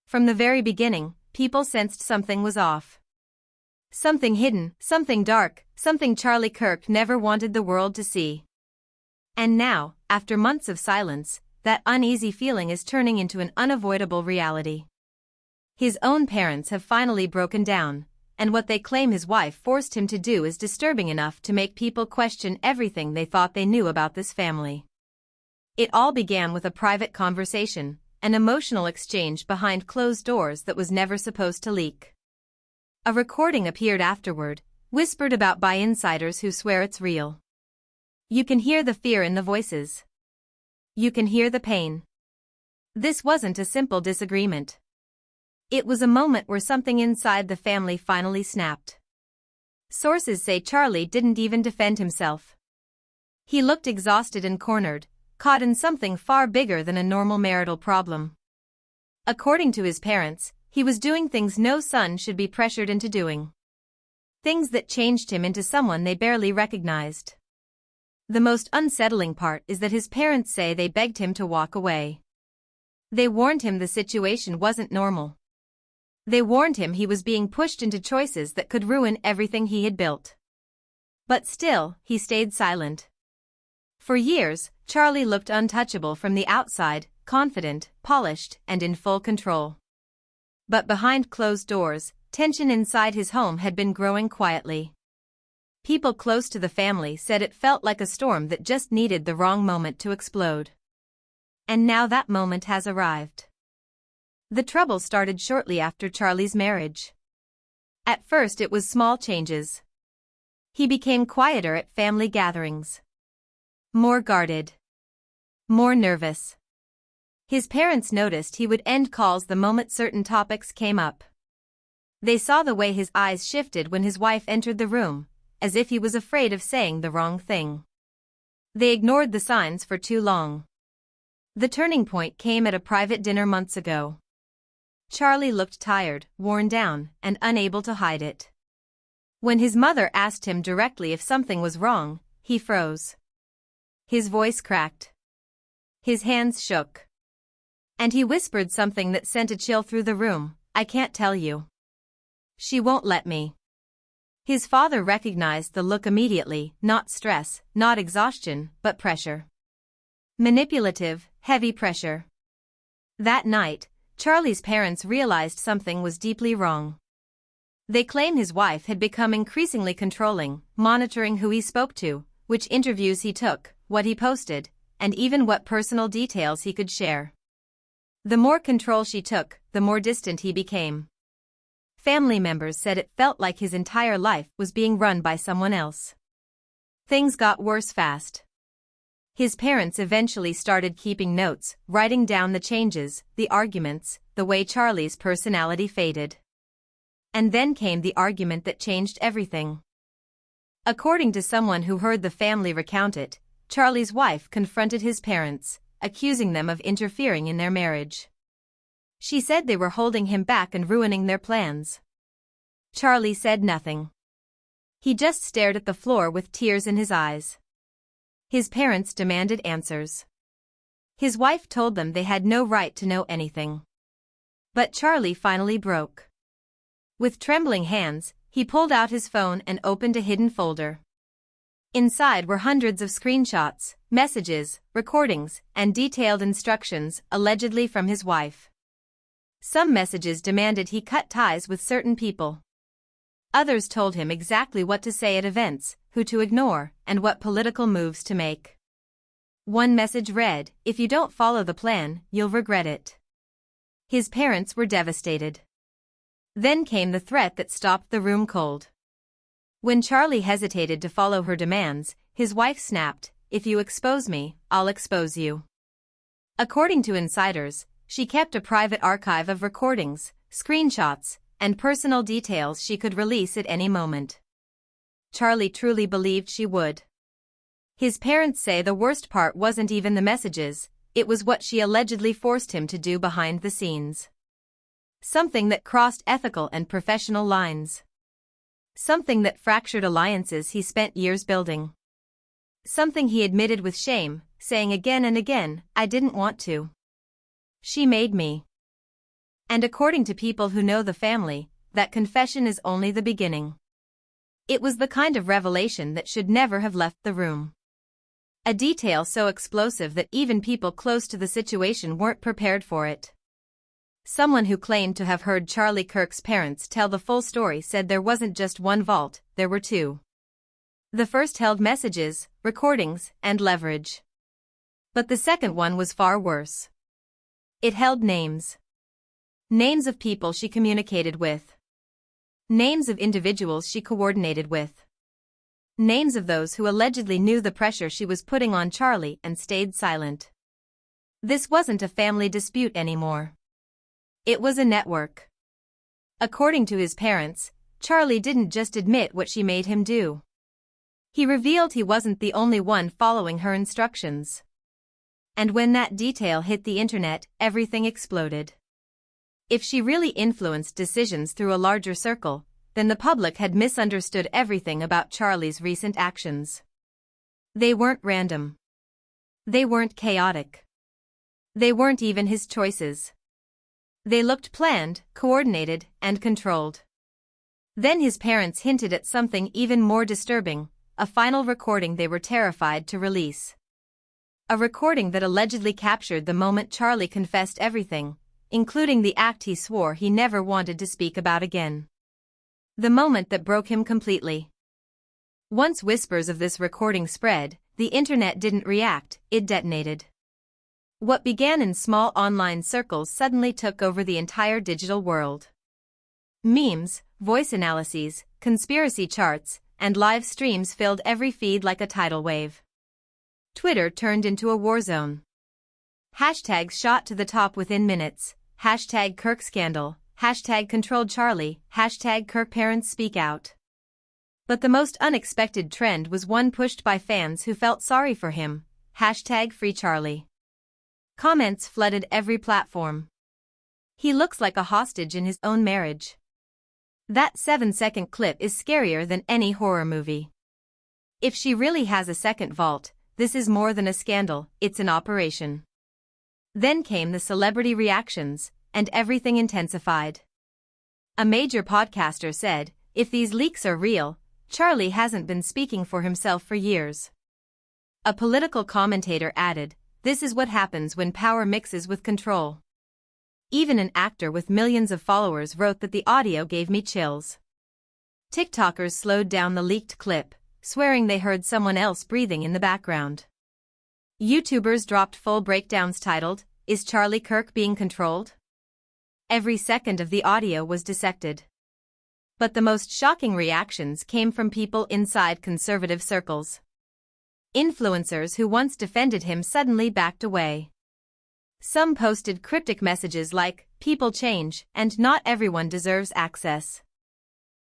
From the very beginning, people sensed something was off. Something hidden, something dark, something Charlie Kirk never wanted the world to see. And now, after months of silence, that uneasy feeling is turning into an unavoidable reality. His own parents have finally broken down, and what they claim his wife forced him to do is disturbing enough to make people question everything they thought they knew about this family. It all began with a private conversation, an emotional exchange behind closed doors that was never supposed to leak. A recording appeared afterward, whispered about by insiders who swear it's real. You can hear the fear in the voices. You can hear the pain. This wasn't a simple disagreement. It was a moment where something inside the family finally snapped. Sources say Charlie didn't even defend himself. He looked exhausted and cornered, caught in something far bigger than a normal marital problem. According to his parents, he was doing things no son should be pressured into doing. Things that changed him into someone they barely recognized. The most unsettling part is that his parents say they begged him to walk away. They warned him the situation wasn't normal. They warned him he was being pushed into choices that could ruin everything he had built. But still, he stayed silent. For years, Charlie looked untouchable from the outside, confident, polished, and in full control. But behind closed doors, tension inside his home had been growing quietly. People close to the family said it felt like a storm that just needed the wrong moment to explode. And now that moment has arrived. The trouble started shortly after Charlie's marriage. At first it was small changes. He became quieter at family gatherings. More guarded. More nervous. His parents noticed he would end calls the moment certain topics came up. They saw the way his eyes shifted when his wife entered the room, as if he was afraid of saying the wrong thing. They ignored the signs for too long. The turning point came at a private dinner months ago. Charlie looked tired, worn down, and unable to hide it. When his mother asked him directly if something was wrong, he froze. His voice cracked. His hands shook. And he whispered something that sent a chill through the room, "I can't tell you. She won't let me." His father recognized the look immediately, not stress, not exhaustion, but pressure. Manipulative, heavy pressure. That night, Charlie's parents realized something was deeply wrong. They claim his wife had become increasingly controlling, monitoring who he spoke to, which interviews he took, what he posted, and even what personal details he could share. The more control she took, the more distant he became. Family members said it felt like his entire life was being run by someone else. Things got worse fast. His parents eventually started keeping notes, writing down the changes, the arguments, the way Charlie's personality faded. And then came the argument that changed everything. According to someone who heard the family recount it, Charlie's wife confronted his parents, accusing them of interfering in their marriage. She said they were holding him back and ruining their plans. Charlie said nothing. He just stared at the floor with tears in his eyes. His parents demanded answers. His wife told them they had no right to know anything. But Charlie finally broke. With trembling hands, he pulled out his phone and opened a hidden folder. Inside were hundreds of screenshots, messages, recordings, and detailed instructions, allegedly from his wife. Some messages demanded he cut ties with certain people. Others told him exactly what to say at events, who to ignore, and what political moves to make. One message read, "If you don't follow the plan, you'll regret it." His parents were devastated. Then came the threat that stopped the room cold. When Charlie hesitated to follow her demands, his wife snapped, "If you expose me, I'll expose you." According to insiders, she kept a private archive of recordings, screenshots, and personal details she could release at any moment. Charlie truly believed she would. His parents say the worst part wasn't even the messages, it was what she allegedly forced him to do behind the scenes. Something that crossed ethical and professional lines. Something that fractured alliances he spent years building. Something he admitted with shame, saying again and again, "I didn't want to. She made me." And according to people who know the family, that confession is only the beginning. It was the kind of revelation that should never have left the room. A detail so explosive that even people close to the situation weren't prepared for it. Someone who claimed to have heard Charlie Kirk's parents tell the full story said there wasn't just one vault, there were two. The first held messages, recordings, and leverage. But the second one was far worse. It held names. Names of people she communicated with. Names of individuals she coordinated with. Names of those who allegedly knew the pressure she was putting on Charlie and stayed silent. This wasn't a family dispute anymore. It was a network. According to his parents, Charlie didn't just admit what she made him do. He revealed he wasn't the only one following her instructions. And when that detail hit the internet, everything exploded. If she really influenced decisions through a larger circle, then the public had misunderstood everything about Charlie's recent actions. They weren't random. They weren't chaotic. They weren't even his choices. They looked planned, coordinated, and controlled. Then his parents hinted at something even more disturbing, a final recording they were terrified to release. A recording that allegedly captured the moment Charlie confessed everything, including the act he swore he never wanted to speak about again. The moment that broke him completely. Once whispers of this recording spread, the internet didn't react, it detonated. What began in small online circles suddenly took over the entire digital world. Memes, voice analyses, conspiracy charts, and live streams filled every feed like a tidal wave. Twitter turned into a war zone. Hashtags shot to the top within minutes, hashtag Kirk scandal, hashtag controlled Charlie, hashtag Kirk parents speak out. But the most unexpected trend was one pushed by fans who felt sorry for him, hashtag free Charlie. Comments flooded every platform. He looks like a hostage in his own marriage. That 7-second clip is scarier than any horror movie. If she really has a second vault, this is more than a scandal, it's an operation. Then came the celebrity reactions, and everything intensified. A major podcaster said, if these leaks are real, Charlie hasn't been speaking for himself for years. A political commentator added, this is what happens when power mixes with control. Even an actor with millions of followers wrote that the audio gave me chills. TikTokers slowed down the leaked clip, swearing they heard someone else breathing in the background. YouTubers dropped full breakdowns titled, Is Charlie Kirk being controlled? Every second of the audio was dissected. But the most shocking reactions came from people inside conservative circles. Influencers who once defended him suddenly backed away. Some posted cryptic messages like, people change, and not everyone deserves access.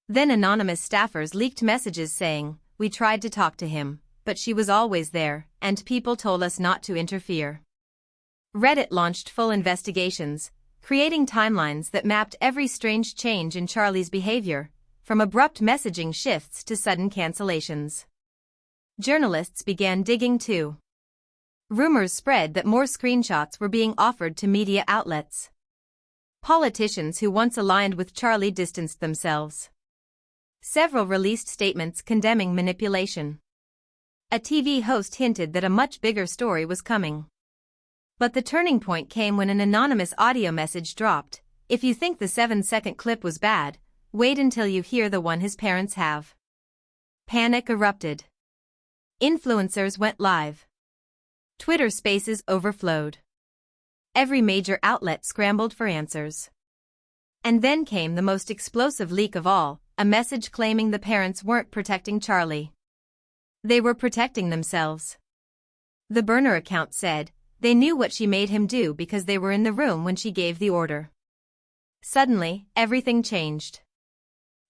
Then anonymous staffers leaked messages saying, we tried to talk to him, but she was always there, and people told us not to interfere. Reddit launched full investigations, creating timelines that mapped every strange change in Charlie's behavior, from abrupt messaging shifts to sudden cancellations. Journalists began digging too. Rumors spread that more screenshots were being offered to media outlets. Politicians who once aligned with Charlie distanced themselves. Several released statements condemning manipulation. A TV host hinted that a much bigger story was coming. But the turning point came when an anonymous audio message dropped, if you think the 7-second clip was bad, wait until you hear the one his parents have. Panic erupted. Influencers went live. Twitter Spaces overflowed. Every major outlet scrambled for answers. And then came the most explosive leak of all, a message claiming the parents weren't protecting Charlie. They were protecting themselves. The burner account said, they knew what she made him do because they were in the room when she gave the order. Suddenly, everything changed.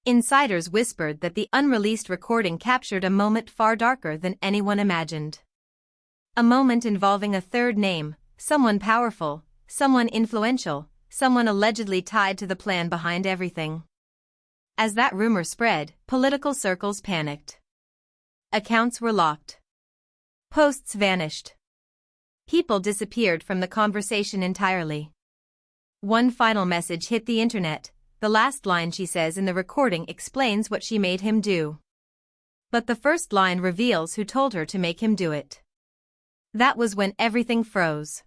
Insiders whispered that the unreleased recording captured a moment far darker than anyone imagined. A moment involving a third name, someone powerful, someone influential, someone allegedly tied to the plan behind everything. As that rumor spread, political circles panicked. Accounts were locked. Posts vanished. People disappeared from the conversation entirely. One final message hit the internet. The last line she says in the recording explains what she made him do. But the first line reveals who told her to make him do it. That was when everything froze.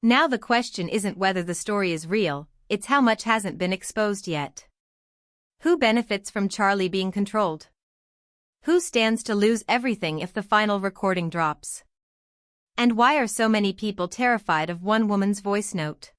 Now the question isn't whether the story is real, it's how much hasn't been exposed yet. Who benefits from Charlie being controlled? Who stands to lose everything if the final recording drops? And why are so many people terrified of one woman's voice note?